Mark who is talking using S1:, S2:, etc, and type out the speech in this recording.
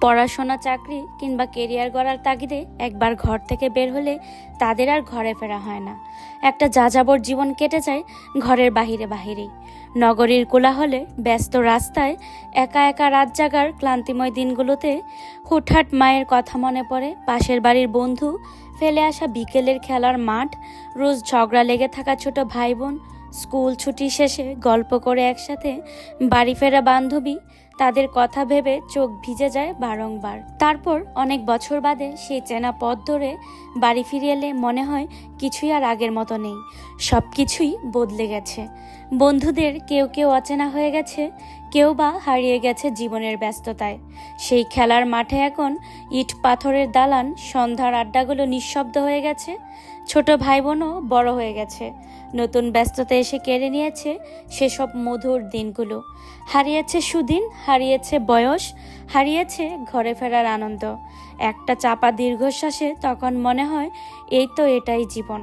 S1: পড়াশোনা, চাকরি কিংবা কেরিয়ার গড়ার তাগিদে একবার ঘর থেকে বের হলে তাদের আর ঘরে ফেরা হয় না। একটা যাযাবর জীবন কেটে যায় ঘরের বাহিরে বাহিরেই। নগরীর কোলাহলে, ব্যস্ত রাস্তায়, একা একা রাত জাগার ক্লান্তিময় দিনগুলোতে হুটহাট মায়ের কথা মনে পড়ে, পাশের বাড়ির বন্ধু, ফেলে আসা বিকেলের খেলার মাঠ, রোজ ঝগড়া লেগে থাকা ছোট ভাই বোন, স্কুল ছুটি শেষে গল্প করে একসাথে বাড়ি ফেরা বান্ধবী, তাদের কথা ভেবে চোখ ভিজে যায় বারংবার। তারপর অনেক বছর বাদে সেই চেনা পথ ধরে বাড়ি ফিরে এলে মনে হয় কিছুই আর আগের মতো নেই, সব কিছুই বদলে গেছে। বন্ধুদের কেউ কেউ অচেনা হয়ে গেছে, কেউ বা হারিয়ে গেছে জীবনের ব্যস্ততায়। সেই খেলার মাঠে এখন ইট পাথরের দালান, সন্ধ্যার আড্ডাগুলো নিঃশব্দ হয়ে গেছে। ছোট ভাই বোনও বড় হয়ে গেছে, নতুন ব্যস্ততা এসে কেড়ে নিয়েছে সেসব মধুর দিনগুলো। হারিয়েছে সুদিন, হারিয়েছে বয়স, হারিয়েছে ঘরে ফেরার আনন্দ। একটা চাপা দীর্ঘশ্বাসে তখন মনে হয় এই তো, এটাই জীবন।